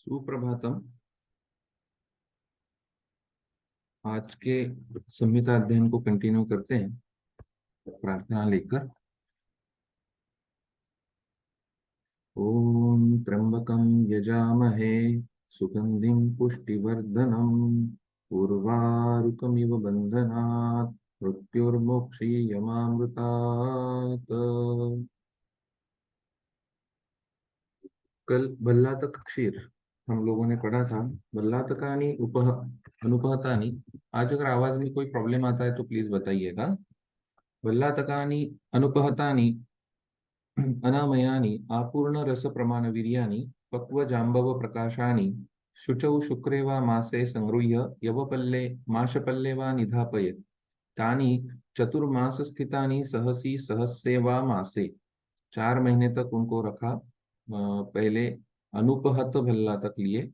सुप्रभातम। आज के संहिता अध्ययन को कंटिन्यू करते हैं प्रार्थना लेकर। ओम त्र्यंबकं यजामहे सुगंधिं पुष्टिवर्धनम् उर्वारुकमिव बन्धनात् मृत्युर्मोक्षीयमामृतात्। कल भल्लातक क्षीर हम लोगों ने पढ़ा था। भल्लातकानि उपह अनुपहतानि। आज अगर आवाज में कोई प्रॉब्लम आता है तो प्लीज बताइएगा। भल्लातकानि अनुपहतानि अनामयानि आपूर्ण रस प्रमाण वीर्यानि पक्व जाम्बव प्रकाशानि शुचौ शुक्रे वा मासे संगृह्य यवपल्ले माशपल्ले वा निधापय तानि चतुर्मास स्थितानि सहसी सहस्ये वा मासे। 4 महीने तक उनको रखा। पहले अनुपहत भल्ला तक लिए,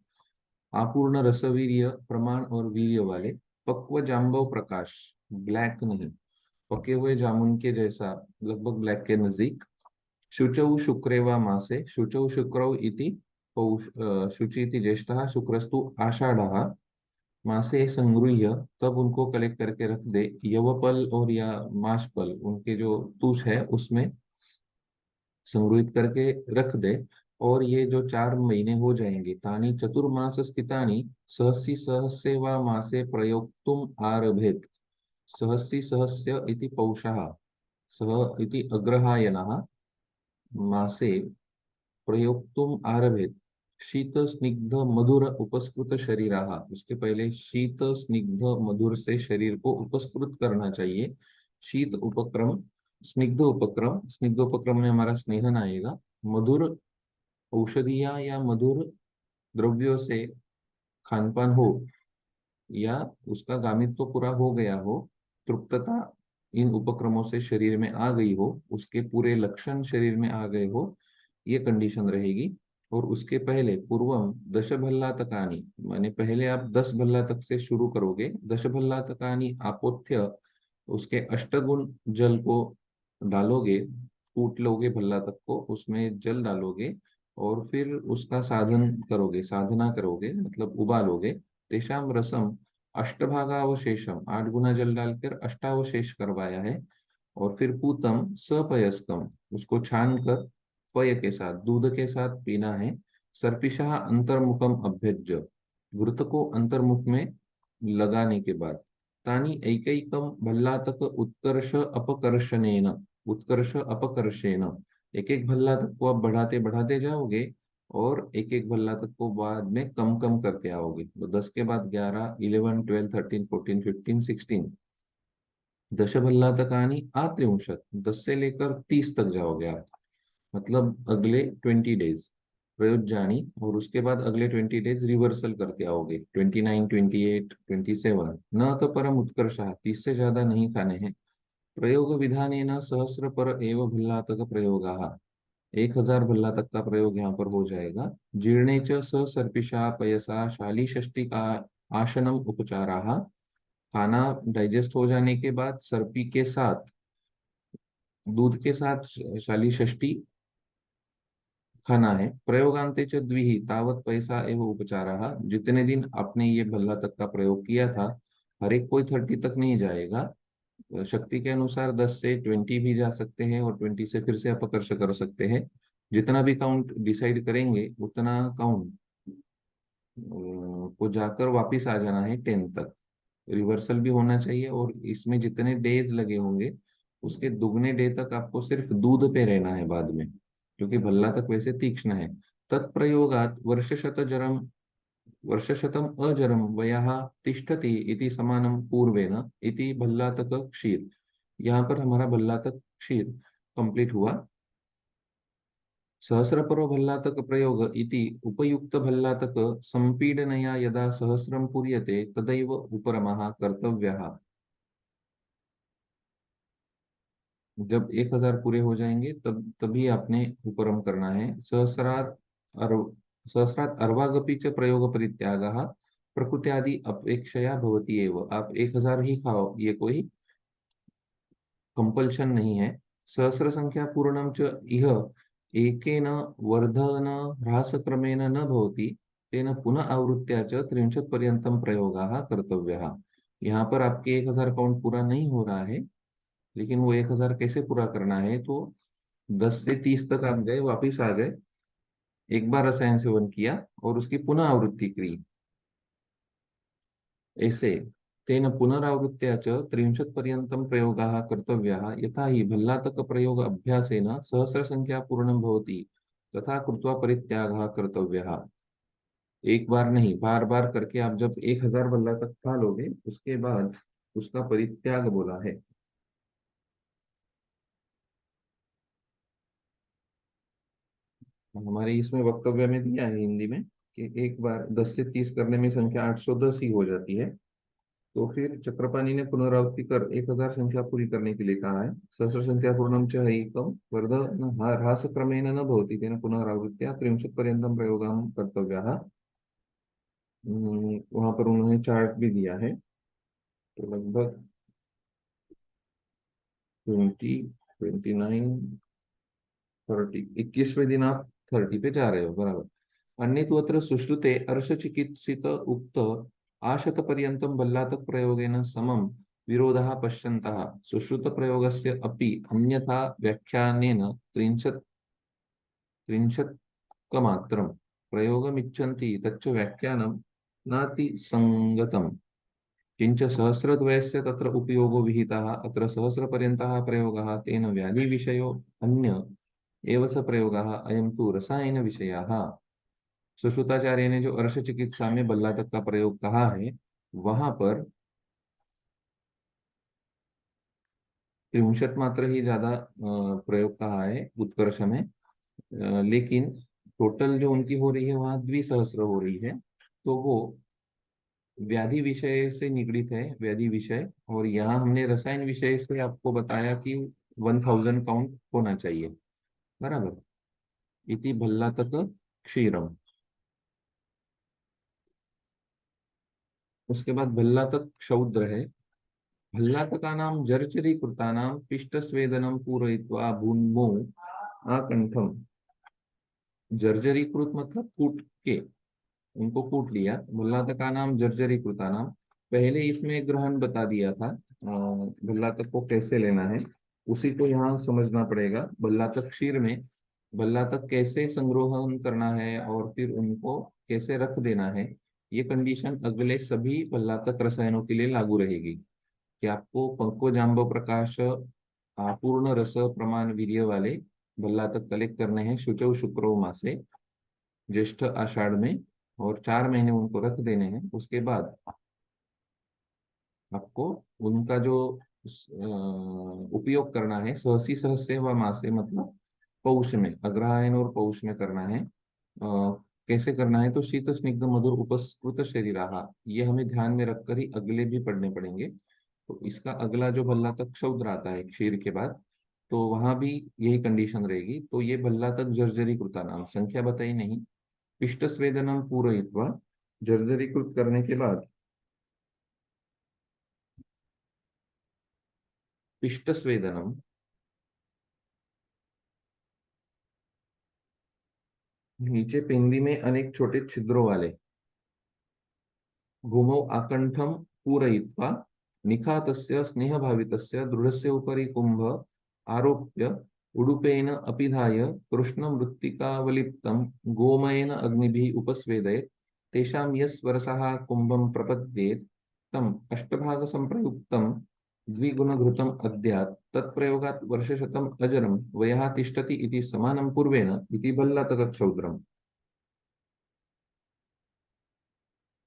आपूर्ण रसवीर्य प्रमाण और वीर्य वाले, पक्व जाम्बव प्रकाश, ब्लैक नहीं, पके हुए जामुन के जैसा, लगभग ब्लैक के नजदीक। शुचौ शुक्रेवा मासे, शुचौ शुक्रौ इति शुचि इति ज्येष्ठः, शुक्रस्तु आषाढ़ः। मासे संगृह्य, तब उनको कलेक्ट करके रख दे, यवपल और या माशपल, उनके जो तुष है उसमें संग्रहित करके रख दे। और ये जो 4 महीने हो जाएंगे, तानी चतुर्मास स्थितानि सहसी सहस्य वा मासे प्रयोक्तुम आरभेत। सहसी सहस्य इति पौषः, सह इति अग्रहायनः, मासे प्रयोक्तुम आरभेत। शीत स्निग्ध मधुर उपस्कृत शरीराः, उसके पहले शीत स्निग्ध मधुर से शरीर को उपस्कृत करना चाहिए। शीत उपक्रम, स्निग्ध उपक्रम, स्निग्ध उपक्रम में हमारा स्नेहन आएगा। मधुर औषधिया या मधुर द्रव्यों से खानपान हो, या उसका गामित्व पूरा हो गया हो, तृप्तता इन उपक्रमों से शरीर में आ गई हो, उसके पूरे लक्षण शरीर में आ गए हो, ये कंडीशन रहेगी। और उसके पहले पूर्वम दश भल्लातकानी, माने पहले आप 10 भल्लातक से शुरू करोगे। दश भल्लातकानी आपोथ्य, उसके अष्टगुण जल को डालोगे, कूट लोगे भल्लातक को, उसमें जल डालोगे और फिर उसका साधन करोगे, साधना करोगे, मतलब उबालोगे। तेषाम रसम अष्टभागावशेषम, 8 गुना जल डालकर अष्टावशेष करवाया है। और फिर पूतम सपयस्कम, उसको छान कर पय के साथ, दूध के साथ पीना है। सर्पिशा अंतर्मुखम अभ्यज्य, घृत को अंतर्मुख में लगाने के बाद। तानी एकैकम भल्लातक उत्कर्ष अपकर्षणेन, उत्कर्ष अपकर्षेण, एक एक भल्लातक को आप बढ़ाते बढ़ाते जाओगे और एक एक भल्लातक को बाद में कम कम करते आओगे। तो 10 के बाद 11, 11, 12, 13, 14, 15, 16। दश भल्लातकानी आत्रिंशत, 10 से लेकर 30 तक जाओगे आप, मतलब अगले 20 डेज प्रयोज्यानी। और उसके बाद अगले 20 डेज रिवर्सल करके आओगे, 29, 28, 27। न तो परम उत्कर्ष, 30 से ज्यादा नहीं खाने हैं। प्रयोग विधान सहस्र पर एव भल्लातक प्रयोग, 1000 भल्लातक का प्रयोग यहाँ पर हो जाएगा। जीर्णे च स सर्पिषा पयसा शाली षष्टि का आसनम उपचाराः, खाना डाइजेस्ट हो जाने के बाद सर्पी के साथ, दूध के साथ शाली षष्टि खाना है। प्रयोगांते च द्विहि तावत पैसा एवं उपचारा, जितने दिन आपने ये भल्ला तक का प्रयोग किया था, हर एक कोई 30 तक नहीं जाएगा। शक्ति के अनुसार 10 से 20 भी जा सकते हैं और 20 से फिर से अपकर्ष कर सकते हैं। जितना भी काउंट डिसाइड करेंगे उतना काउंट को जाकर वापिस आ जाना है 10 तक। रिवर्सल भी होना चाहिए और इसमें जितने डेज लगे होंगे उसके दुगने डे तक आपको सिर्फ दूध पे रहना है बाद में, क्योंकि भल्ला तक वैसे तीक्ष्ण है। तत्प्रयोगात वर्षशतम अजरम वयः तिष्ठति इति समानम पूर्वेन इति भल्लातक क्षीर। यहाँ पर हमारा भल्लातक क्षीर कंप्लीट हुआ। सहस्रपरो भल्लातक प्रयोग इति उपयुक्त भल्लातक संपीडनया यदा सहस्रम पूर्यते तदैव उपरमः कर्तव्यः। जब 1000 पूरे हो जाएंगे तब तभी आपने उपरम करना है। अर, सहस्रात् अर्वागपि च प्रयोग परित्यागः प्रकृत्यादि अपेक्षया भवति एव। आप 1000 ही खाओ, ये कोई कंपल्शन नहीं है। सहस्र संख्या पूर्णम च इह एकेन वर्धन ह्रास क्रमेण न भवति, तेन पुनः आवृत्त्या च 30 पर्यंतम प्रयोगाः कर्तव्यः। यहाँ पर आपके 1000 काउंट पूरा नहीं हो रहा है, लेकिन वो 1000 कैसे पूरा करना है, तो 10 से 30 तक आप गए, वापिस आ गए, एक बार रसायन सेवन किया और उसकी पुनः आवृत्ति की, ऐसे तेन पुनरावृत्त्या च 30 पर्यन्तं प्रयोगाः कर्तव्याः। यथा हि भल्लातक प्रयोग अभ्यासेन सहस्रसंख्या पूर्णं भवति, तथा कृत्वा परित्यागः कर्तव्यः। एक बार नहीं, बार बार करके आप जब 1000 भल्लातक खा लोगे, उसके बाद उसका परित्याग बोला है। हमारे इसमें वक्तव्य में दिया है हिंदी में कि एक बार 10 से 30 करने में संख्या 810 ही हो जाती है। तो फिर चक्रपाणी ने पुनरावृत्ति कर 1000 संख्या पूरी करने के लिए कहा है। सहस्र संख्या पूर्णम च एकम वर्धन ह्रास क्रमेण न भवति तेन पुनरावृत्त्या 30 पर्यंतम प्रयोगम कर्तव्यः। वहां पर उन्होंने चार्ट भी दिया है, तो लगभग 20, 29, 30, 21वें दिन आप 30 पे जा रहे हो, बराबर। अन्य तो अत्र सुश्रुते अर्ष चिकित्सित उक्त आशत पर्यंतं बल्लातक प्रयोगेन समम विरोधः पश्यन्तः सुश्रुत प्रयोगस्य अपि अन्यथा व्याख्यानेन 30 प्रयोगमिच्छन्ति तच्च व्याख्यानं नातिसङ्गतम्। किंच सहस्रद्वयस्य तत्र उपयोगो विहितः अत्र सहस्रपर्यन्तः प्रयोगः तेन व्याधिविषयो अन्य एव स प्रयोगः अयं तु रसायन विषयः। सुश्रुताचार्य ने जो अर्श चिकित्सा में बल्लातक का प्रयोग कहा है, वहां पर 63 मात्र ही ज्यादा प्रयोग कहा है उत्कर्ष में, लेकिन टोटल जो उनकी हो रही है वहां द्विसहस्र हो रही है। तो वो व्याधि विषय से निगडित है, व्याधि विषय। और यहाँ हमने रसायन विषय से आपको बताया कि 1000 काउंट होना चाहिए, बराबर। इति भल्लातक क्षीरम। उसके बाद भल्लातक क्षौद्र है। भल्लातकानां जर्जरी कृतानां पिष्ट स्वेदनम पूरयित्वा भून्मो आकंठम। जर्जरीकृत मतलब कूट के, उनको कूट लिया। भल्लातका नाम जर्जरी कृता नाम। पहले इसमें ग्रहण बता दिया था, भल्लातक को कैसे लेना है, उसी को यहाँ समझना पड़ेगा। भल्लातक क्षीर में भल्लातक कैसे संग्रहण करना है और फिर उनको कैसे रख देना है, ये कंडीशन अगले सभी भल्लातक रसायनों के लिए लागू रहेगी। कि आपको पंको जाम्ब प्रकाश पूर्ण रस प्रमाण वीर्य वाले भल्लातक कलेक्ट करने हैं शुचौ शुक्रो मासे, ज्येष्ठ आषाढ़ में, और 4 महीने उनको रख देने हैं। उसके बाद आपको उनका जो उपयोग करना है सहसी सहस्य व मासे, मतलब पौष में, अग्रहायण और पौष में करना है। कैसे करना है, तो शीत स्निग्ध मधुर उपस्कृत शरीराहा, ये हमें ध्यान में रखकर ही अगले भी पढ़ने पड़ेंगे। तो इसका अगला जो भल्ला तक शब्द आता है क्षीर के बाद, तो वहां भी यही कंडीशन रहेगी। तो ये भल्ला तक जर्जरी कृता नाम, संख्या बताई नहीं। पिष्ट स्वेदनम पूरयित्वा, जर्जरीकृत करने के बाद पिष्ट स्वेदनम, नीचे पिंडी में अनेक छोटे छिद्रों वाले, भूमौ आकंठम पूरयित्वा निखातस्य स्नेहभावितस्य दृढ़स्य उपरि कुंभ आरोप्य उडुपेन अपिधाय कृष्णमृत्तिकावलिप्तं गोमयेन अग्निभिः उपस्वेदयेत्। तेषां यस्वरसः कुंभं प्रपद्येत् तम् अष्टभागसम्प्रयुक्तं द्विगुणघृतम् अद्यात् तत्प्रयोगात् वर्षशतम् अजरं वयः तिष्ठति इति समानं पूर्वेण इति भल्लातकक्षौद्रम्।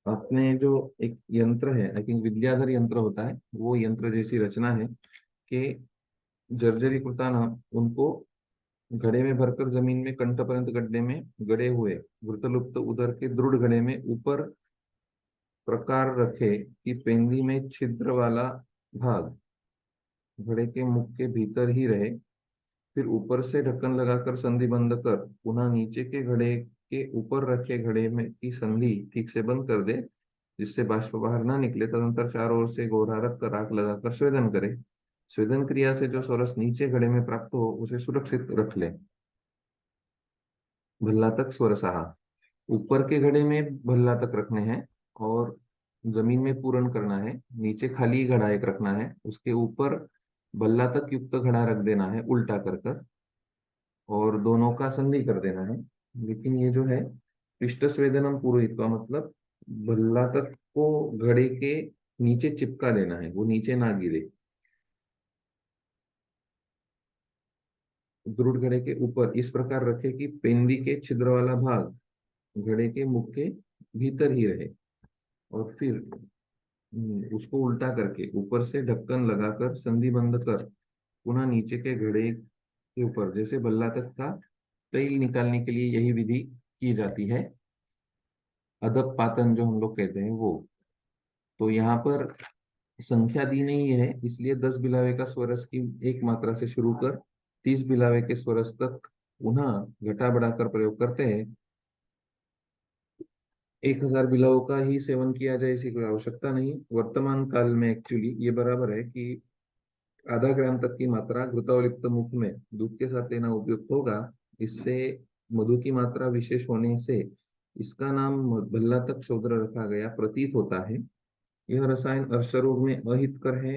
अपने जो एक यंत्र है, आई थिंक विद्याधर यंत्र होता है, वो यंत्र जैसी रचना है कि जर्जरी कृताना उनको घड़े में भरकर जमीन में कंठ पर्यंत गड्ढे में गड़े हुए वृतलुप्त उदर के दृढ़ घड़े में ऊपर प्रकार रखे कि पेंदी में छिद्र वाला भाग घड़े के मुख के भीतर ही रहे। फिर ऊपर से ढक्कन लगाकर संधि बंद कर पुनः नीचे के घड़े के ऊपर रखे घड़े में की संधि ठीक से बंद कर दे, जिससे बाष्प बाहर ना निकले। तदंतर चारों ओर से गोरा रख कर आग लगाकर स्वेदन करे। स्वेदन क्रिया से जो स्वरस नीचे घड़े में प्राप्त हो उसे सुरक्षित रख ले। भल्लातक स्वरसाहा। ऊपर के घड़े में भल्ला तक रखने हैं और जमीन में पूरण करना है। नीचे खाली घड़ा एक रखना है, उसके ऊपर भल्ला तक युक्त घड़ा रख देना है उल्टा कर कर, और दोनों का संधि कर देना है। लेकिन ये जो है पृष्ठ स्वेदनम पूरयित्वा, मतलब भल्ला तक को घड़े के नीचे चिपका देना है, वो नीचे ना गिरे। दृढ़ घड़े के ऊपर इस प्रकार रखे कि पेंदी के छिद्र वाला भाग घड़े के मुख के भीतर ही रहे। और फिर उसको उल्टा करके ऊपर से ढक्कन लगाकर संधि बंद कर पुनः नीचे के घड़े के ऊपर जैसे बल्ला तक का तेल निकालने के लिए यही विधि की जाती है, अदब पातन जो हम लोग कहते हैं वो। तो यहाँ पर संख्या दी नहीं है, इसलिए 10 बिलावे का स्वरस की एक मात्रा से शुरू कर 30 बिलावे के स्वरस तक पुनः घटा बढ़ाकर प्रयोग करते हैं। 1000 बिलावों का ही सेवन किया जाए ऐसी कोई आवश्यकता नहीं। वर्तमान काल में एक्चुअली ये बराबर है कि आधा ग्राम तक की मात्रा घृतावलिप्त मुख में दूध के साथ लेना उपयुक्त होगा। इससे मधु की मात्रा विशेष होने से इसका नाम भल्ला तक शोधर रखा गया प्रतीत होता है। यह रसायन अर्श रोग में अहितकर है,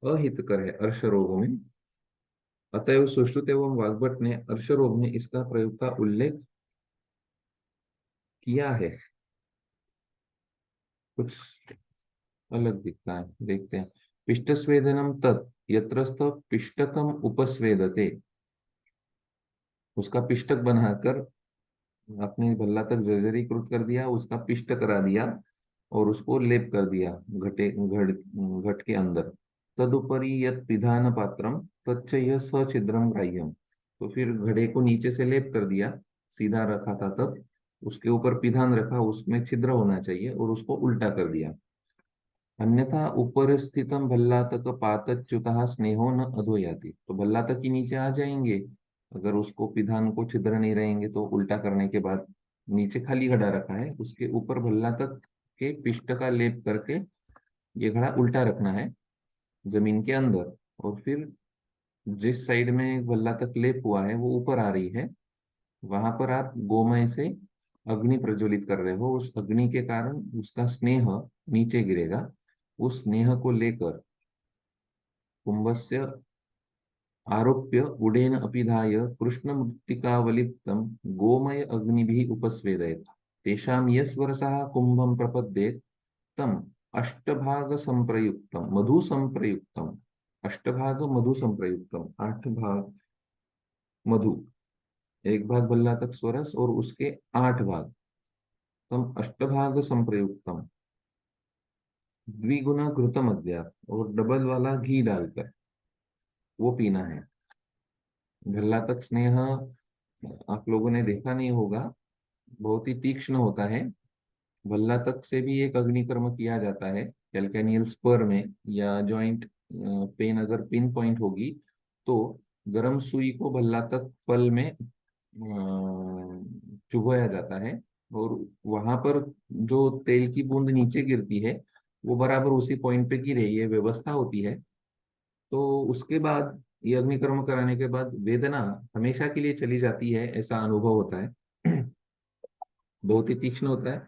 अहितकर है अर्श रोग में। अतएव सुश्रुत एवं वाग्भट ने अर्श रोग में इसका प्रयोग का उल्लेख किया है। कुछ अलग दिखता है, देखते हैं। पिष्ट स्वेदनम तत् यत्रस्थ पिष्टकम उपस्वेदते, उसका पिष्टक बनाकर आपने भल्ला तक जर्जरीकृत कर दिया, उसका पिष्ट करा दिया और उसको लेप कर दिया घट के अंदर। तदुपरि यत पिधान पात्रम तच्च यह सछिद्रम ग्राह्यम, तो फिर घड़े को नीचे से लेप कर दिया, सीधा रखा था तब, उसके ऊपर पिधान रखा, उसमें छिद्र होना चाहिए और उसको उल्टा कर दिया। अन्यथा ऊपर स्थितम भल्लातक पातच्युतः स्नेहो न अधोयाति, तो भल्लातक ही नीचे आ जाएंगे। अगर उसको पिधान को छिद्र नहीं रहेंगे तो उल्टा करने के बाद नीचे खाली घड़ा रखा है, उसके ऊपर भल्लातक के पिष्ट का लेप करके ये घड़ा उल्टा रखना है जमीन के अंदर। और फिर जिस साइड में भल्लातक लेप हुआ है वो ऊपर आ रही है, वहां पर आप गोमय से अग्नि प्रज्वलित कर रहे हो, उस अग्नि के कारण उसका स्नेह नीचे गिरेगा। उस स्नेह को लेकर कुंभस्य आरोप्य उडेन अपिधाय कृष्ण मृत्तिकावलिप्तम गोमय अग्निभिः उपस्वेदयेत्, तेषां यस्वरसः कुंभं प्रपद्येत् तम अष्टभाग संप्रयुक्तम मधु संप्रयुक्तम, अष्टभाग मधु संप्रयुक्तम, 8 भाग मधु, एक भाग भल्ला तक स्वरस और उसके 8 भाग, तम अष्टभाग संप्रयुक्तम द्विगुना घृतम अद्याप, और डबल वाला घी डालकर वो पीना है। भल्ला तक स्नेह आप लोगों ने देखा नहीं होगा, बहुत ही तीक्ष्ण होता है। भल्ला तक से भी एक अग्निकर्म किया जाता है कैल्केनियल स्पर में, या जॉइंट पेन अगर पिन पॉइंट होगी तो गर्म सुई को भल्ला तक पल में चुभोया जाता है, और वहां पर जो तेल की बूंद नीचे गिरती है वो बराबर उसी पॉइंट पे गिरे, ये व्यवस्था होती है। तो उसके बाद ये अग्निकर्म कराने के बाद वेदना हमेशा के लिए चली जाती है ऐसा अनुभव होता है। बहुत ही तीक्ष्ण होता है।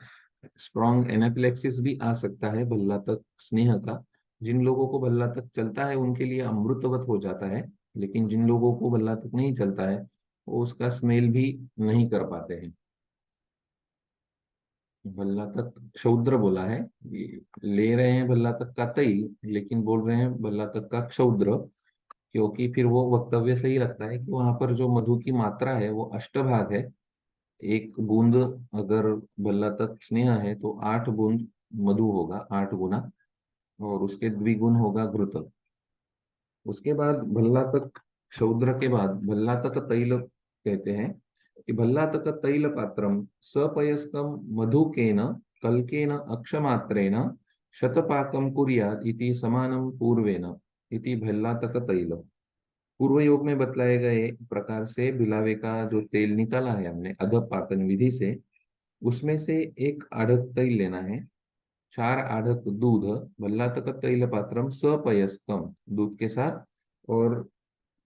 स्ट्रॉन्ग एनाफिलेक्सिस भी आ सकता है भल्ला तक स्नेह का। जिन लोगों को भल्ला तक चलता है उनके लिए अमृतवत हो जाता है, लेकिन जिन लोगों को भल्ला तक नहीं चलता है वो उसका स्मेल भी नहीं कर पाते हैं। भल्ला तक क्षौद्र बोला है, ये ले रहे हैं भल्ला तक का तैल लेकिन बोल रहे हैं भल्ला तक का क्षौद्र, क्योंकि फिर वो वक्तव्य सही लगता है कि वहां पर जो मधु की मात्रा है वो अष्टभाग है। एक बूंद अगर भल्ला तक स्नेह है तो 8 बूंद मधु होगा, 8 गुना, और उसके द्विगुण होगा घृत। उसके बाद भल्ला तक शौद्र के बाद भल्ला तक तैल कहते हैं कि भल्ला तक तैल पात्रम सपयस्कम मधुकेन कल्केन अक्षमात्रेण शतपाकम कुर्यात् इति समानम पूर्वेन इति भल्ला तक तैल। पूर्व योग में बतलाए गए प्रकार से भिलावे का जो तेल निकाला है हमने अधपाकन विधि से, उसमें से एक आढ़त तेल लेना है, 4 आढ़त दूध, भल्ला तक तैल पात्रम सपयस्कम दूध के साथ, और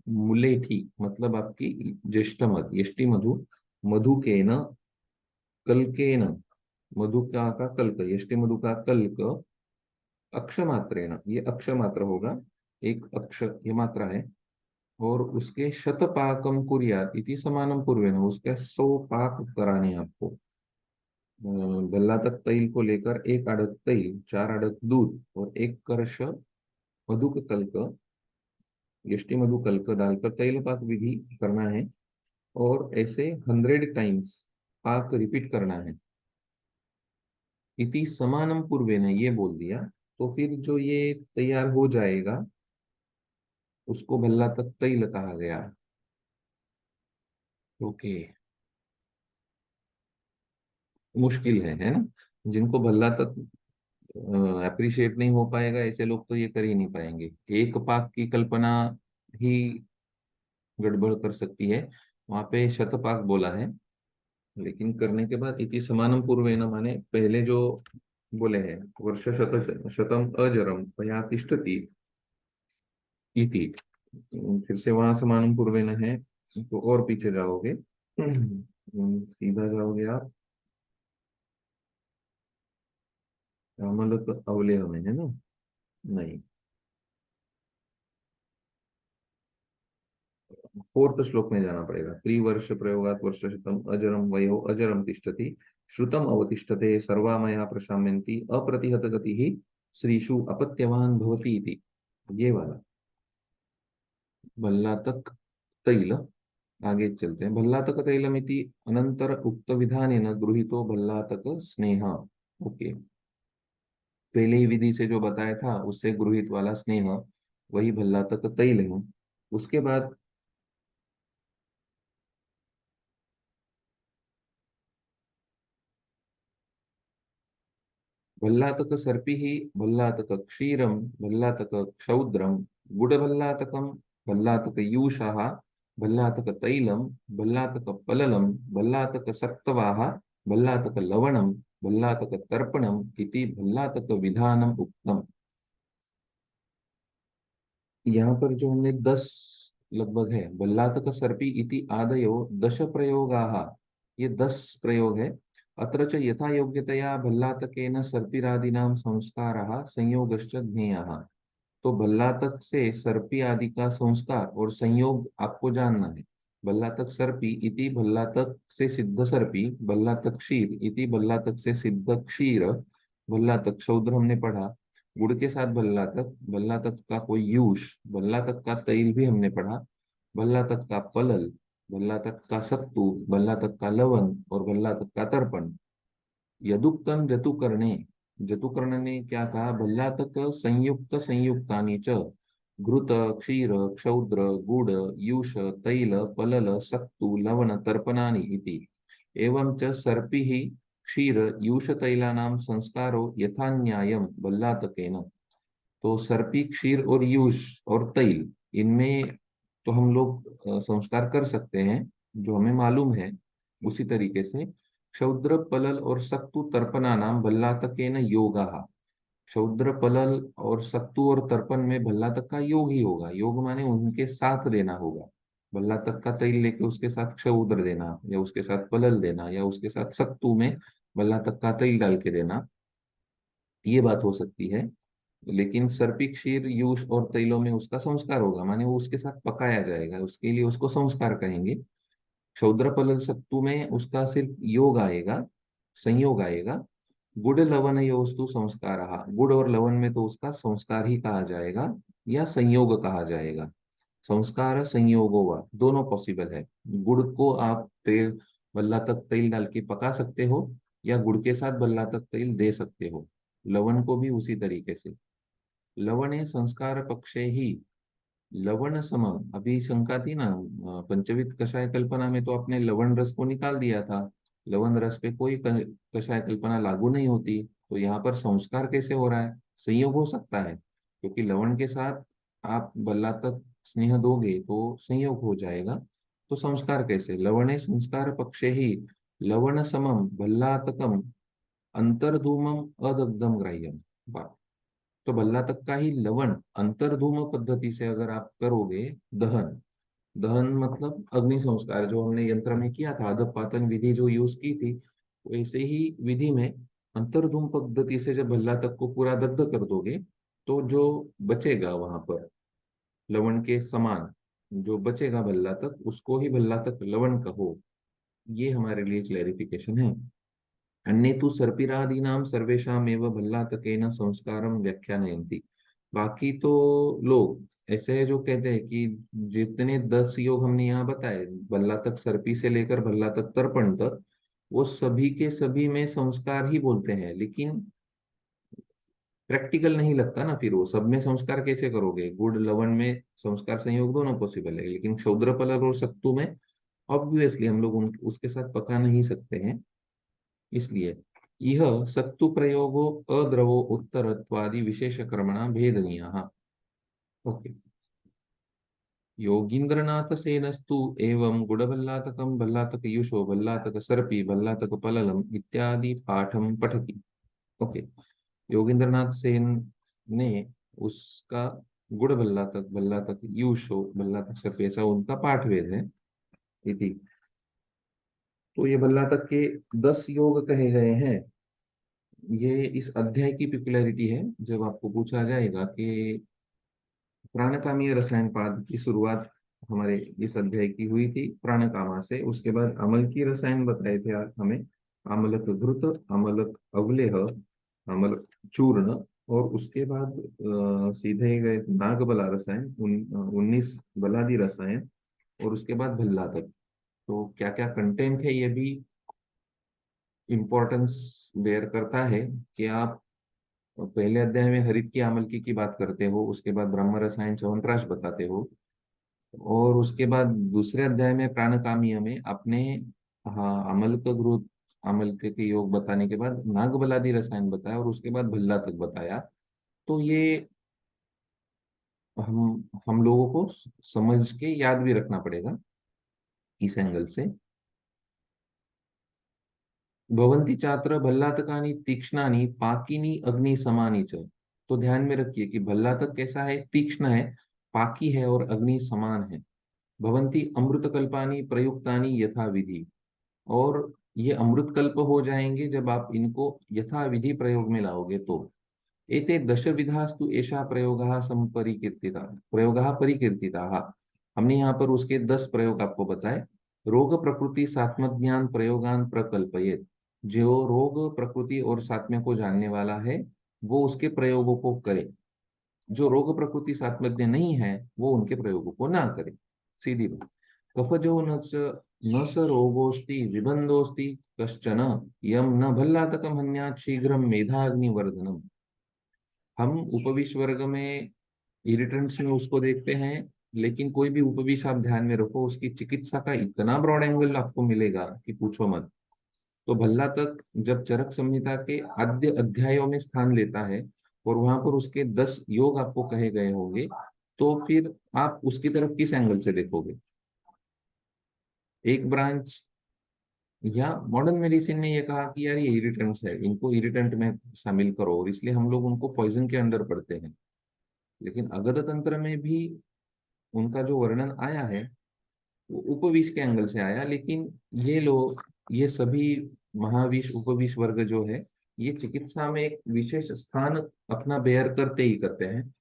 मुलेठी मतलब आपकी ज्येष्ठ मधु, यष्टि मधु मधुकेन कल्केन, मधुका का कल्क, यष्टि मधु का कल्क, अक्षमात्रेण, ये अक्षमात्र होगा, एक अक्ष ये मात्रा है, और उसके शतपाकम कुर्यात इति समानम पूर्वेण, उसके 100 पाक कराने हैं आपको। गल्ला तक तैल को लेकर एक अड़क तैल, 4 अड़क दूध और एक कर्श मधुक कल्क, यष्टि मधु कल्क डालकर तैल पाक विधि करना है, और ऐसे 100 टाइम्स पाक रिपीट करना है। इति समानम पूर्वे ने ये बोल दिया, तो फिर जो ये तैयार हो जाएगा उसको भल्ला तक तैल कहा गया। ओके, मुश्किल है ना, जिनको भल्ला तक अप्रिशिएट नहीं हो पाएगा, ऐसे लोग तो ये कर ही नहीं पाएंगे। एक पाक की कल्पना ही गड़बड़ कर सकती है, वहां पे शतपाक बोला है, लेकिन करने के बाद इति समानम पूर्वेन माने पहले जो बोले हैं वर्ष शत शतम अजरम तया तिष्ठति इति, फिर से वहां समानम पूर्वेन है, तो और पीछे जाओगे, सीधा जाओगे आप, मतलब अवलेह में है ना, नहीं, 4th श्लोक में जाना पड़ेगा। त्रिवर्ष प्रयोगात वर्ष शतम अजरम वयो अजरम तिष्ठति श्रुतम अवतिष्ठते सर्वामया प्रशाम्यन्ति अप्रतिहत गति ही श्रीषु अपत्यवान भवति इति, ये वाला भल्लातक तैल। आगे चलते हैं, भल्लातक तैलमिति अनंतर उक्त विधानेन गृहीतो भल्लातक स्नेह। ओके, पहले ही विधि से जो बताया था उससे गृहित वाला स्नेह वही भल्लातक तैल है। उसके बाद भल्लातक सर्पि, भल्लातक क्षीरम, भल्लातक क्षौद्रम, गुड़ भल्लातकम, भल्लातक यूषः, भल्लातक तैलम, भल्लातक पललम, भल्लातक सत्तवाः, भल्लातक लवणम, भल्लातक तर्पणम इति भल्लातक विधानम उक्तम। यहाँ पर जो हमने 10 लगभग है, भल्लातक सर्पि इति आदयो 10 प्रयोगाः, ये 10 प्रयोग है। अत्र च यथा योग्यतया भल्लातकेन सर्पिरादीनां संस्कारः संयोगश्च ज्ञेयः। तो भल्लातक से सर्पी आदि का संस्कार और संयोग आपको जानना है। भल्लातक सर्पी इति भल्लातक से सिद्ध सर्पी, भल्लातक क्षीर इति भल्लातक से सिद्ध क्षीर, भल्लातक शौद्र हमने पढ़ा, गुड़ के साथ भल्लातक, भल्लातक का कोई यूष, भल्लातक का तैल भी हमने पढ़ा, भल्लातक का पलल, भल्लातक का सत्तू, भल्लातक का लवण और भल्लातक का तर्पण। यदुक्तम जतुकर्णे, जतुकर्ण ने क्या कहा, भल्लातक संयुक्त संयुक्तानि च घृत क्षीर क्षौद्र गुड़ यूष तैल पलल सत्तु लवण तर्पणानि इति, एवं च सर्पिः क्षीर यूष तैलानां संस्कारो यथा न्यायम भल्लातकेन। तो सर्पी क्षीर और यूष और तैल, इनमें तो हम लोग संस्कार कर सकते हैं जो हमें मालूम है, उसी तरीके से क्षौद्र पलल और सत्तु तर्पणा नाम भल्लातकेन योगा। क्षौद्र पलल और सत्तु और तर्पण में भल्लातक का योग ही होगा, योग माने उनके साथ देना होगा। भल्लातक का तेल लेके उसके साथ क्षौद्र देना, या उसके साथ पलल देना, या उसके साथ सत्तू में भल्लातक का तेल डाल के देना, ये बात हो सकती है। लेकिन सर्पी क्षीर यूष और तैलों में उसका संस्कार होगा, माने वो उसके साथ पकाया जाएगा, उसके लिए उसको संस्कार कहेंगे। क्षौद्र पलल सत्तू में उसका सिर्फ योग आएगा, संयोग आएगा। गुड़ लवण योस्तु संस्कार, गुड़ और लवण में तो उसका संस्कार ही कहा जाएगा या संयोग कहा जाएगा। संस्कार संयोगो वा दोनों पॉसिबल है। गुड़ को आप तेल, बल्ला तक तेल डाल के पका सकते हो, या गुड़ के साथ बल्ला तक तेल दे सकते हो। लवण को भी उसी तरीके से। लवणे संस्कार पक्षे ही लवण समम, अभी शंका थी ना, पंचविध कषाय कल्पना में तो आपने लवण रस को निकाल दिया था, लवण रस पे कोई कषाय कल्पना लागू नहीं होती। तो यहाँ पर संस्कार कैसे हो रहा है, संयोग हो सकता है, क्योंकि लवण के साथ आप बल्लातक स्नेह दोगे तो संयोग हो जाएगा। तो संस्कार कैसे, लवणे संस्कार पक्षे ही लवण समम भल्लातकम अंतर्धूमम अदग्धम ग्राह्यम। तो भल्ला तक का ही लवण अंतर्धूम पद्धति से अगर आप करोगे दहन, दहन मतलब अग्नि संस्कार जो हमने यंत्र में किया था, अधपातन विधि जो यूज की थी, वैसे ही विधि में अंतर्धूम पद्धति से जब भल्ला तक को पूरा दग्ध कर दोगे, तो जो बचेगा वहां पर लवण के समान, जो बचेगा भल्ला तक, उसको ही भल्ला तक लवण कहो। ये हमारे लिए क्लैरिफिकेशन है। अन्य तो सर्पिरादीनाम सर्वेशामेव भल्लातकेन संस्कारम व्याख्यानयन्ति। बाकी तो लोग ऐसे है जो कहते हैं कि जितने 10 योग हमने यहाँ बताए, भल्ला तक सर्पी से लेकर भल्ला तक तर्पण तक, वो सभी के सभी में संस्कार ही बोलते हैं, लेकिन प्रैक्टिकल नहीं लगता ना। फिर वो सब में संस्कार कैसे करोगे? गुड़ लवण में संस्कार संयोग दोनों पॉसिबल है, लेकिन क्षुद्रपलल और सत्तु में ऑब्वियसली हम लोग उसके साथ पका नहीं सकते हैं। इसलिए यह सत्तु प्रयोगो अद्रवो उत्तरत्वादि विशेष कर्मणा भेदनीय। ओके। योगींद्रनाथ सेनस्तु एवं गुड़भल्लातकम भल्लातक युषो भल्लातक सर्पी भल्लातक पललम इत्यादि पाठम पठति। ओके। योगींद्रनाथ सेन ने उसका गुड़ भल्लातक भल्लातक युषो भल्लातक सर्पी ऐसा उनका पाठ वेद है इति। तो ये भल्लातक के 10 योग कहे गए हैं। ये इस अध्याय की पिकुलरिटी है। जब आपको पूछा जाएगा कि प्राणकामीय रसायन पाद की शुरुआत हमारे इस अध्याय की हुई थी प्राणकामा से, उसके बाद अमल की रसायन बताए थे हमें, अम्लक घृत, अम्लक अवलेह, अम्लक चूर्ण, और उसके बाद सीधे ही गए नागबला रसायन, 19 बलादी रसायन, और उसके बाद भल्ला तक। तो क्या क्या कंटेंट है ये भी इम्पोर्टेंस बेयर करता है कि आप पहले अध्याय में हरित की आमलकी की बात करते हो, उसके बाद ब्रह्म रसायन च्यवनप्राश बताते हो, और उसके बाद दूसरे अध्याय में प्राणकामीय में आपने, हाँ, अमल का ग्रोथ, अमल के योग बताने के बाद नागबलादी रसायन बताया, और उसके बाद भल्ला तक बताया। तो ये हम लोगों को समझ के याद भी रखना पड़ेगा इस एंगल से। भवंती चात्र भल्लातकानी तीक्ष्णानी पाकिनी अग्नि समानी च। तो ध्यान में रखिए कि भल्लातक कैसा है? तीक्ष्ण है, पाकी है और अग्नि समान है। भवंती अमृत कल्पानी प्रयुक्तानी यथा विधि। और ये अमृत कल्प हो जाएंगे जब आप इनको यथा विधि प्रयोग में लाओगे तो। एते दश विधास्तु एषा प्रयोगः संपरिकीर्तिता, प्रयोगः परिकीर्तिताः। हमने यहाँ पर उसके 10 प्रयोग आपको बताए। रोग प्रकृति सात्म ज्ञान प्रयोगान प्रकल्पयेत। जो रोग प्रकृति और सात्म्य को जानने वाला है, वो उसके प्रयोगों को करे। जो रोग प्रकृति सात्मज्ञ नहीं है, वो उनके प्रयोगों को ना करे। सीधी बात। कफजो न स रोगोस्ति विबंधोस्ति कश्चन यम न भल्लातकम हन्यात् शीघ्रम मेधाग्निवर्धनम। हम उपविश वर्ग में इरिटेंट्स में उसको देखते हैं, लेकिन कोई भी उपविश आप ध्यान में रखो, उसकी चिकित्सा का इतना ब्रॉड एंगल आपको मिलेगा कि पूछो मत। तो भल्ला तक जब चरक संहिता के आद्य अध्यायों में स्थान लेता है और वहां पर उसके 10 योग आपको कहे गए होंगे, तो फिर आप उसकी तरफ किस एंगल से देखोगे? एक ब्रांच या मॉडर्न मेडिसिन ने ये कहा कि यार ये इरिटेंट्स है, इनको इरिटेंट में शामिल करो, और इसलिए हम लोग उनको पॉइजन के अंडर पढ़ते हैं। लेकिन अगध तंत्र में भी उनका जो वर्णन आया है वो उपविष के एंगल से आया। लेकिन ये लोग, ये सभी महाविष उपविष वर्ग जो है, ये चिकित्सा में एक विशेष स्थान अपना बेयर करते ही करते हैं।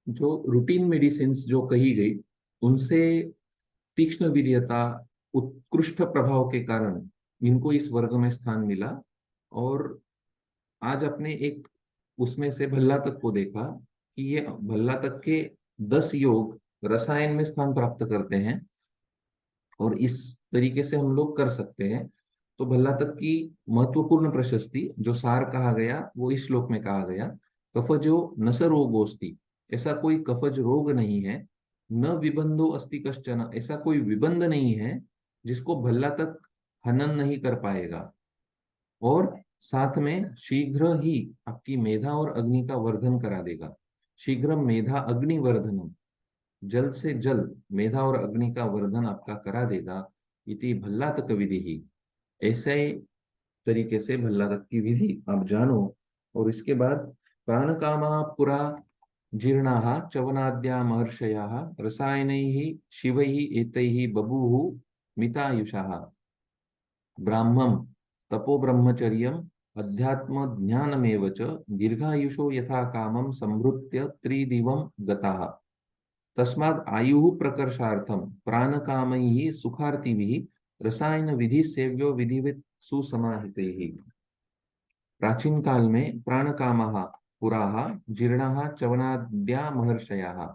जो रूटीन मेडिसिन जो कही गई, उनसे तीक्ष्ण वीर्यता, उत्कृष्ट प्रभाव के कारण इनको इस वर्ग में स्थान मिला। और आज अपने एक उसमें से भल्ला तक को देखा कि ये भल्ला तक के 10 योग रसायन में स्थान प्राप्त करते हैं, और इस तरीके से हम लोग कर सकते हैं। तो भल्ला तक की महत्वपूर्ण प्रशस्ति जो सार कहा गया वो इस श्लोक में कहा गया। कफजो नस रोगोस्ति, ऐसा कोई कफज रोग नहीं है। न विबंधो अस्ति कश्चन, ऐसा कोई विबंध नहीं है जिसको भल्ला तक हनन नहीं कर पाएगा। और साथ में शीघ्र ही आपकी मेधा और अग्नि का वर्धन करा देगा। शीघ्र मेधा अग्नि वर्धनम, जल्द से जल्द मेधा और अग्नि का वर्धन आपका करा देगा। इति भल्लातक विधि ही। ऐसे तरीके से भल्लातक की विधि आप जानो। और इसके बाद प्राण कामा पुरा जीर्णाः चवनाद्या महर्षयः रसायनैः शिवैः एतैः बभूवुः मितायुषाः ब्राह्मं तपो ब्रह्मचर्यम् अध्यात्म ज्ञानमेव च दीर्घायुषो यथा कामं संभृत्य त्रिदिवं गताः तस्माद् आयुः प्रकर्षार्थं प्राणकामैः सुखार्तिभिः रसायन विधि सेव्यो विधिवत सुसमाहितैः। प्राचीन काल में प्राण कामः पुराः जीर्णाः च्यवनाद्या महर्षयाः,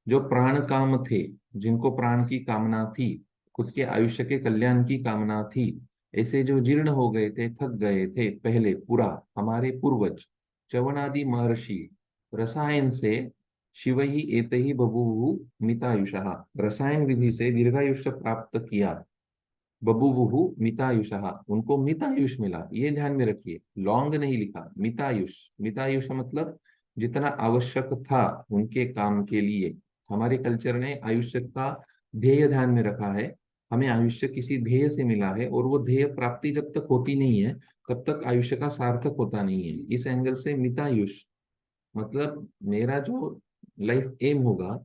जो प्राण काम थे, जिनको प्राण की कामना थी, खुद के आयुष्य के कल्याण की कामना थी, ऐसे जो जीर्ण हो गए थे, थक गए थे, पहले पुरा हमारे पूर्वज च्यवनादि महर्षि रसायन से शिव ही एत ही बभूवु मितायुषः, रसायन विधि से दीर्घायुष्य प्राप्त किया। बभूवुः मितायुषः, उनको मितायुष मिला, ये ध्यान में रखिए, लॉन्ग नहीं लिखा, मितायुष। मितायुष मतलब जितना आवश्यक था उनके काम के लिए। हमारे कल्चर ने आयुष्य का ध्येय ध्यान में रखा है। हमें आयुष्य किसी ध्येय से मिला है और वो ध्येय प्राप्ति जब तक होती नहीं है तब तक आयुष्य का सार्थक होता नहीं है। इस एंगल से मितायुष मतलब मेरा जो लाइफ एम होगा,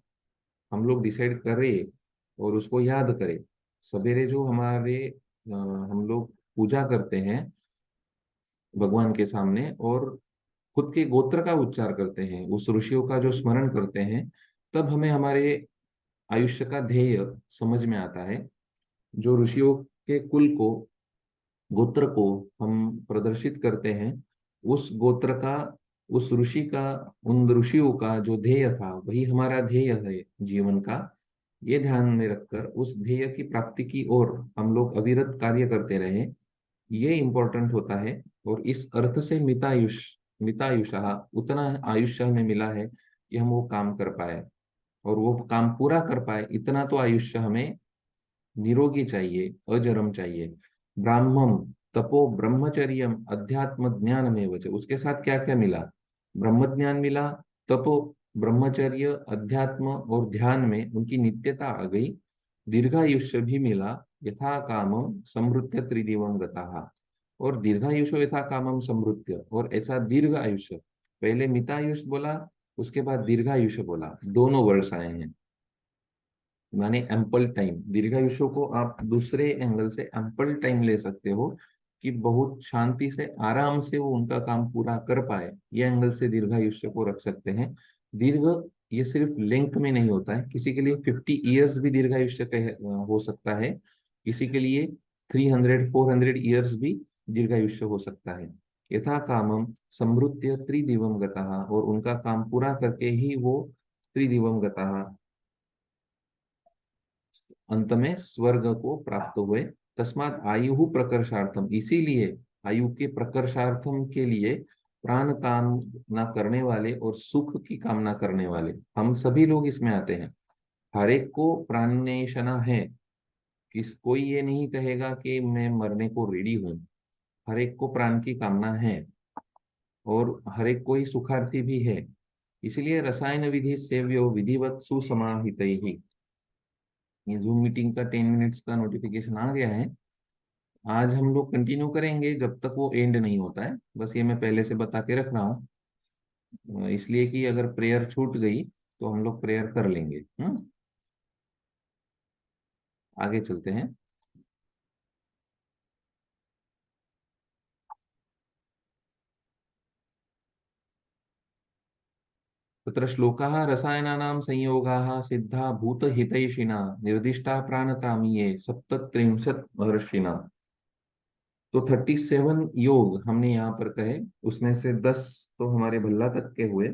हम लोग डिसाइड करें और उसको याद करें। सवेरे जो हमारे हम लोग पूजा करते हैं भगवान के सामने और खुद के गोत्र का उच्चार करते हैं, उस ऋषियों का जो स्मरण करते हैं, तब हमें हमारे आयुष्य का ध्येय समझ में आता है। जो ऋषियों के कुल को, गोत्र को हम प्रदर्शित करते हैं, उस गोत्र का, उस ऋषि का, उन ऋषियों का जो ध्येय था वही हमारा ध्येय है जीवन का। ये ध्यान में रखकर उस ध्येय की प्राप्ति की ओर हम लोग अविरत कार्य करते रहे, ये इम्पोर्टेंट होता है। और इस अर्थ से मितायुष, मितायुषः, उतना आयुष्य हमें मिला है कि हम वो काम कर पाए और वो काम पूरा कर पाए, इतना तो आयुष्य हमें निरोगी चाहिए, अजरम चाहिए। ब्राह्मम तपो ब्रह्मचर्यम अध्यात्म ज्ञान में वच, उसके साथ क्या क्या मिला? ब्रह्म ज्ञान मिला, तपो ब्रह्मचर्य अध्यात्म और ध्यान में उनकी नित्यता आ गई, दीर्घायुष्य भी मिला, यथा कामम समृत्य त्रिदिवम गताः, और दीर्घायुष्य यथा कामम समृत्य, और ऐसा दीर्घ आयुष्य, पहले मितायुष बोला, उसके बाद दीर्घायुष्य बोला, दोनों वर्ष आए हैं, माने एम्पल टाइम। दीर्घायुष्य को आप दूसरे एंगल से एम्पल टाइम ले सकते हो कि बहुत शांति से आराम से वो उनका काम पूरा कर पाए, ये एंगल से दीर्घायुष्य को रख सकते हैं। दीर्घ ये सिर्फ लेंथ में नहीं होता है, किसी के लिए 50 ईयर्स भी दीर्घायुष्य हो सकता है, किसी के लिए 300 400 ईयर्स भी दीर्घायुष्य हो सकता है। यथा कामम समृत्य त्रिदिवम गतः, और उनका काम पूरा करके ही वो त्रिदिवम गतः अंत में स्वर्ग को प्राप्त हुए। तस्मात आयु प्रकर्षार्थम, इसीलिए आयु के प्रकर्षार्थम के लिए प्राण कामना करने वाले और सुख की कामना करने वाले हम सभी लोग इसमें आते हैं। हर एक को प्राणेशना है, कोई ये नहीं कहेगा कि मैं मरने को रेडी हूँ। हर एक को प्राण की कामना है और हर एक कोई सुखार्थी भी है। इसलिए रसायन विधि सेव्यो विधिवत सुसमाहित ही। ये जूम मीटिंग का 10 मिनट्स का नोटिफिकेशन आ गया है। आज हम लोग कंटिन्यू करेंगे जब तक वो एंड नहीं होता है, बस ये मैं पहले से बता के रख रहा हूँ, इसलिए कि अगर प्रेयर छूट गई तो हम लोग प्रेयर कर लेंगे। आगे चलते हैं। तत्र श्लोकाः रसायनानां संयोगाः सिद्धा भूतहितैषिणा निर्दिष्टा प्राणकामीये सप्तत्रिंशत् महर्षिणा। तो 37 योग हमने यहाँ पर कहे, उसमें से 10 तो हमारे भल्ला तक के हुए।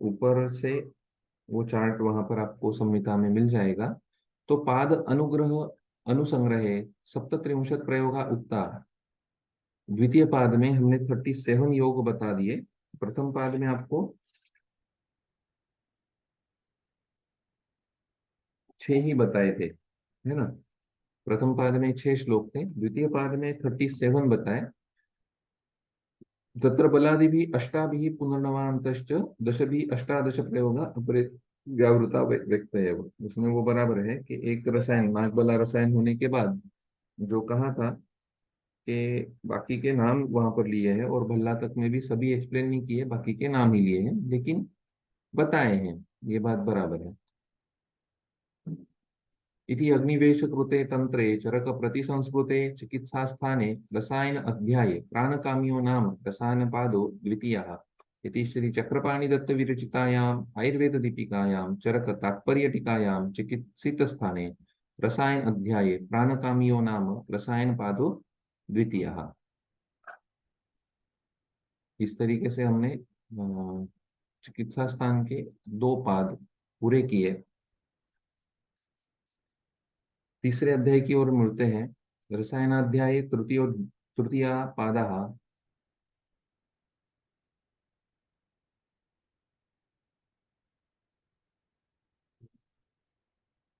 ऊपर से वो चार्ट वहां पर आपको संहिता में मिल जाएगा। तो पाद अनुग्रह अनुसंग्रहे सप्तत्रिंशत् प्रयोगा उक्ता। द्वितीय पाद में हमने 37 योग बता दिए। प्रथम पाद में आपको 6 ही बताए थे, है ना? प्रथम पाद में 6 श्लोक थे, द्वितीय पाद में 37 बताए। तत्र बलादिभिः अष्टाभिः पुनर्नवान्तश्च दशभिः अष्टादश प्रयोगा अपरे व्यावृता व्यक्त है। वो उसमें वो बराबर है कि एक रसायन, नाग बला रसायन होने के बाद जो कहा था कि बाकी के नाम वहां पर लिए हैं, और भल्ला तक में भी सभी एक्सप्लेन नहीं किए, बाकी के नाम ही लिए हैं, लेकिन बताए हैं, ये बात बराबर है। इति अग्निवेश कृते तंत्रे चरक प्रतिसंस्कृते चिकित्सास्थाने रसायन अध्याये प्राणकामियो नाम रसायनपादो द्वितीयः। इति श्री चक्रपाणि दत्त विरचितायाम् आयुर्वेद दीपिकायां चरक तात्पर्य टीकायां चिकित्सित स्थाने रसायन अध्याये प्राणकामियो नाम रसायनपादो द्वितीयः। इस तरीके से हमने चिकित्सा स्थान के दो पाद पूरे किए। तीसरे अध्याय की ओर मुड़ते हैं। रसायनाध्याय तृतीय पादः।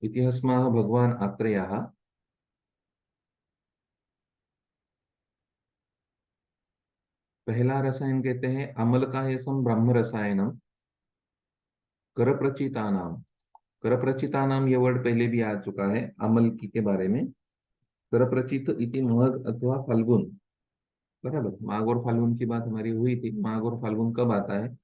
इतिहस्माः भगवान आत्रेयः। पहला रसायन कहते हैं अमलकायसम ब्रह्म रसायनम करप्रचितानाम। करप्रचितानाम ये वर्ड पहले भी आ चुका है अमल की के बारे में। करप्रचित इति महग अथवा फाल्गुन, बराबर। माघ और फाल्गुन की बात हमारी हुई थी। माघ और फाल्गुन कब आता है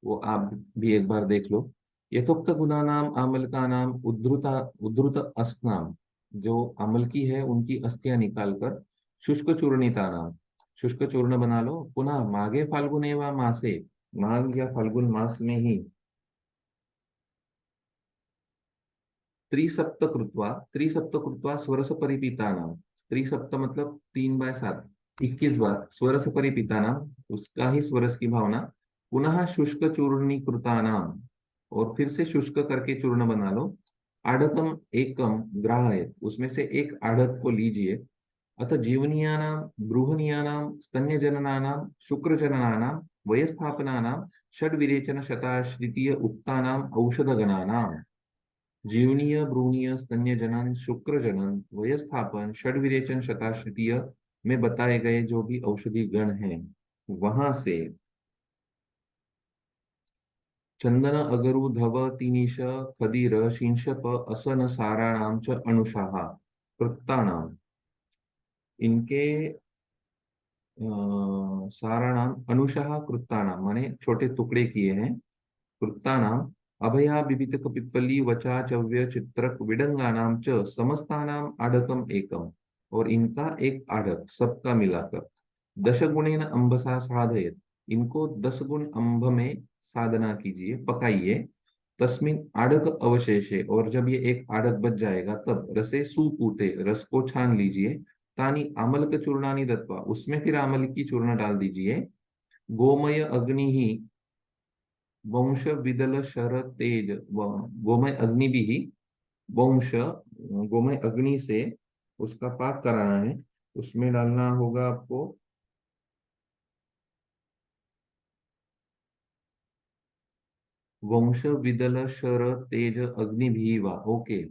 वो आप भी एक बार देख लो। यथोक्त गुना नाम अमल का नाम उद्धृत अस्नाम। जो अमल की है उनकी अस्थियां निकालकर शुष्क चूर्णिता नाम, शुष्क चूर्ण बना लो। पुनः माघे फाल्गुने व मासे, माघ या फाल्गुन मास में ही त्रिसप्त कृत्वा स्वरस परिपीता नाम। त्रिसप्त मतलब 3/7, 21 बार स्वरस परिपीता नाम, उसका ही स्वरस की भावना। पुनः शुष्क चूर्णीकृता नाम, और फिर से शुष्क करके चूर्ण बना लो। आढ़कम एकम ग्राह्य, उसमें से एक आढ़क को लीजिए। अतः जीवनीयानां बृहनीयानां स्तन्यजननानां शुक्रजननानां वयस्थापनानां षड्विरेचन शताश्रितीय उक्तानां औषधगणानां। जीवनीय भ्रूणीय स्तन्य जनन शुक्र जनन वयस्थापन षड्विरेचन शताश्रितीय में बताए गए जो भी औषधि गण हैं वहां से चंदन अगरु धव तिनिश खदीर शींशप असन साराणाम च अणुषाः कृत्तानाम। इनके साराणाम अनुषः कृत्तानाम माने छोटे टुकड़े किए हैं। कृत्तानाम अभया बिबितक पिप्पली वचा चव्य चित्रक विडंगानाम च समस्तानाम आढ़कम एकम, और इनका एक आढ़क सबका मिलाकर। दश गुणेन अंबसा साधयत, इनको 10 गुण अंब में साधना कीजिए, पकाइए। तस्मिन आढ़क अवशेषे, और जब ये एक आढ़क बच जाएगा तब रसे सुपूते, रस को छान लीजिए। तानी आमलक चूर्णानी दत्वा, उसमें फिर आमल की चूर्ण डाल दीजिए। गोमय अग्नि ही वंश विदल शर तेज गोमय अग्नि भी ही वंश, गोमय अग्नि से उसका पाक कराना है। उसमें डालना होगा आपको वंश विदल शर तेज अग्नि भी वा, ओके।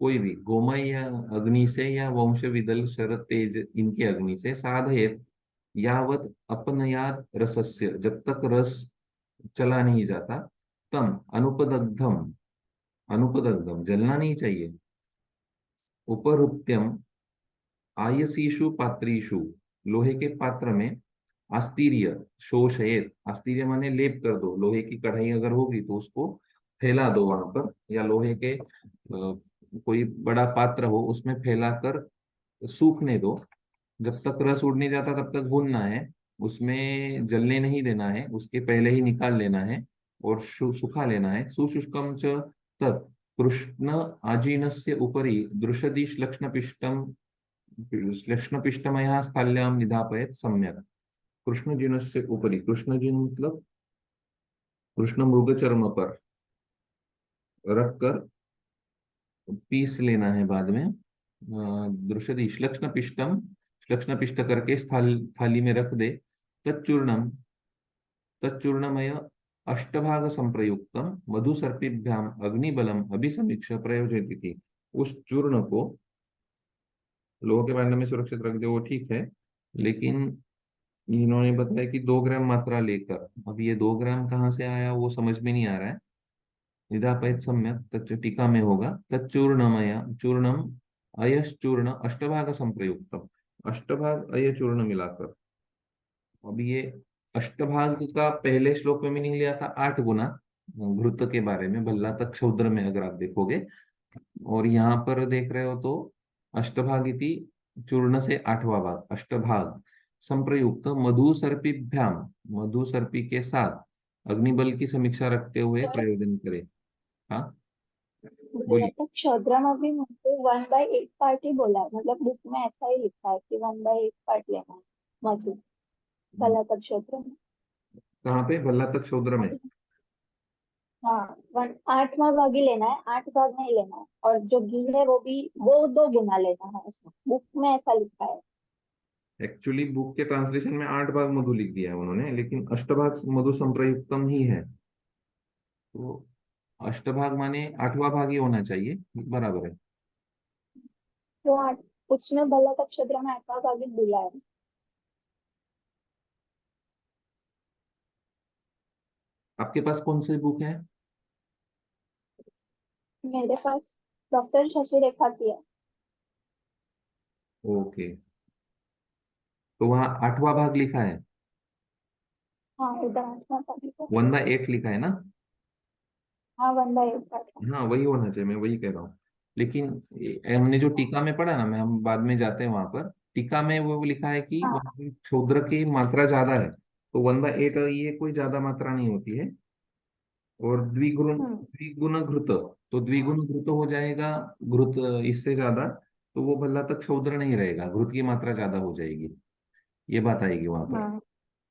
कोई भी गोमय या अग्नि से या वंश विदल शर तेज इनकी अग्नि से साधयत यावत अपनयात रसस्य, जब तक रस चला नहीं जाता। तम अनुपदग्धम, अनुपदग्धम जलना नहीं चाहिए। उपरुक्त्यम आयसीषु पात्रीषु, लोहे के पात्र में। आस्तीर्य शोषयेत, आस्तीर्य माने लेप कर दो। लोहे की कढ़ाई अगर होगी तो उसको फैला दो वहां पर, या लोहे के कोई बड़ा पात्र हो उसमें फैलाकर सूखने दो। जब तक रस उड़ नहीं जाता तब तक भूनना है। उसमें जलने नहीं देना है, उसके पहले ही निकाल लेना है और सुखा लेना है। सुशुष्कम च तत् कृष्ण आजीनस्य उपरि दृषदि श्लक्ष्णपिष्टम, श्लक्ष्णपिष्टमया स्थाल्याम निधापयत सम्यक। कृष्णजिनस्य उपरि, कृष्णजिन मतलब कृष्ण मृग चर्म पर रखकर पीस लेना है बाद में। दृषदि श्लक्ष्ण पिष्टम, श्लक्ष्ण पिष्ट करके थाली में रख दे। तच्चूर्णम, तच्चूर्णमय अष्टभाग संप्रयुक्तम मधु सर्पिभ्याम अग्निबलम अभिसमीक्ष प्रयोजयति। उस चूर्ण को लोहे के भांडे में सुरक्षित रख दे, वो ठीक है। लेकिन इन्होंने बताया कि 2 ग्राम मात्रा लेकर, अब ये 2 ग्राम कहाँ से आया वो समझ में नहीं आ रहा है। निदापयत सम्यक, तच्च टीका में होगा तच्चूर्णमय चूर्णम अयश्चूर्ण अष्टभाग संप्रयुक्तम, अष्टभाग अय चूर्ण मिलाकर। अब ये अष्टभाग का पहले श्लोक में मीनिंग लिया था 8 गुना घृत के बारे में, भल्ला तक क्षुद्र में अगर आप देखोगे। और यहाँ पर देख रहे हो तो अष्टभाग इति चूर्ण से 8वां भाग, अष्टभाग संप्रयुक्त मधु सर्पिभ्याम, मधु सर्पी के साथ अग्निबल की समीक्षा रखते हुए सर प्रयोजन करे। हाँ, बोला बोलिए। था क्षुद्रम अभी मुझे 1/8 पार्ट ही बोला है, मतलब बुक में ऐसा ही लिखा है कि 1/8 पार्ट लेना है मधु कला का क्षुद्र में। कहाँ पे? भल्ला तक शूद्र में? अभी हाँ 8वां भाग ही लेना है, 8 भाग नहीं लेना है, और जो घी है वो भी वो 2 गुना लेना है, ऐसा बुक में ऐसा लिखा है। एक्चुअली बुक के ट्रांसलेशन में 8 भाग मधु लिख दिया है उन्होंने, लेकिन अष्टभाग मधु संप्रयुक्तम ही है। तो अष्टभाग माने 8वां भाग ही होना चाहिए, बराबर है। वो आठ उसमें भला का क्षुद्र में 8वां भाग ही बोला है। आपके पास कौन सी बुक है? मेरे पास डॉक्टर शशि रेखा की है। ओके, तो वहाँ 8वां भाग लिखा है, हाँ उधर 8वां भाग लिखा है। 1/8 लिखा है ना? हाँ 1/8 पार्ट है। हाँ, वही होना चाहिए, मैं वही कह रहा हूँ। लेकिन हमने जो टीका में पढ़ा ना, मैं हम बाद में जाते हैं वहां पर, टीका में वो लिखा है कि हाँ। वहाँ पे क्षुद्र की मात्रा ज्यादा है, तो 1/8 ये कोई ज्यादा मात्रा नहीं होती है। और हम्म। द्विगुण घृत, तो द्विगुण घृत हो जाएगा, घृत इससे ज्यादा, तो वो भला तक क्षुद्र नहीं रहेगा, घृत की मात्रा ज्यादा हो जाएगी, ये बात आएगी वहां पर। हाँ।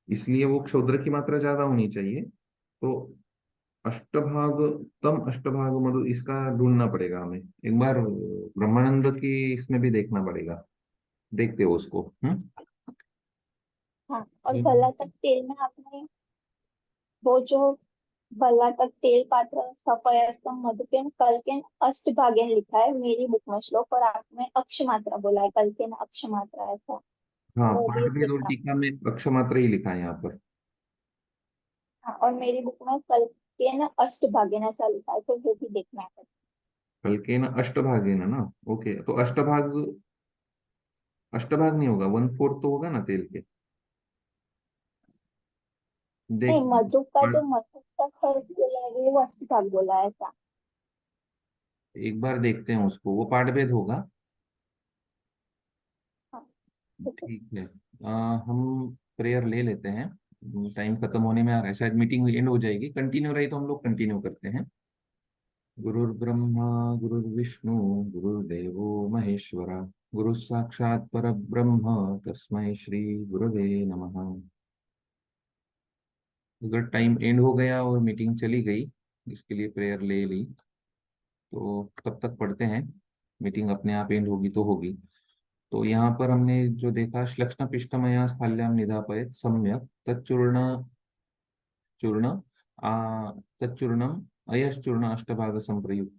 इसलिए वो क्षुद्र की मात्रा ज्यादा होनी चाहिए। तो अष्टभाग, तम अष्टभाग मधु, इसका ढूंढना पड़ेगा हमें एक बार, ब्रह्मानंद की इसमें भी देखना पड़ेगा, देखते हो उसको। हाँ और भला तक तेल में आपने वो जो भला तक तेल पात्र सफायस्तम मधुपेन कल्केन अष्टभागेन लिखा है मेरी बुक में श्लोक, और आपने अक्ष मात्रा बोला है, कल्केन अक्ष मात्रा ऐसा। हाँ, वो भी पाठभेद और देखना। टीका में अक्षमात्र ही लिखा है यहाँ पर। हाँ और मेरी बुक में कल्केन अष्टभागेन ऐसा लिखा है, तो वो भी देखना है। हल्के ना अष्टभागे ना, ओके, तो अष्टभाग, अष्टभाग नहीं होगा, 1/4 तो होगा ना तेल के। नहीं देख, मधु का जो मधु का खर्च बोला है वो अष्टभाग बोला है ऐसा। एक बार देखते हैं उसको, वो पाठभेद होगा। हाँ ठीक है। ठीक है। हम प्रेयर ले लेते हैं, टाइम खत्म होने में आ रहा है, शायद मीटिंग एंड हो जाएगी, कंटिन्यू रही तो हम लोग कंटिन्यू करते हैं। गुरुर्ब्रह्मा गुरुर्विष्णु गुरुर्देवो महेश्वरा, गुरु साक्षात् परब्रह्म तस्मै श्री गुरवे नमः। अगर टाइम एंड हो गया और मीटिंग चली गई, इसके लिए प्रेयर ले ली, तो तब तक पढ़ते हैं, मीटिंग अपने आप एंड होगी तो होगी। तो यहाँ पर हमने जो देखा, श्लक्ष्ण पिष्टमया स्थाल्याम निधापयत सम्यक तच्चूर्ण चूर्ण आ तच्चूर्णम अयश्चूर्ण अष्टभाग संप्रयुक्त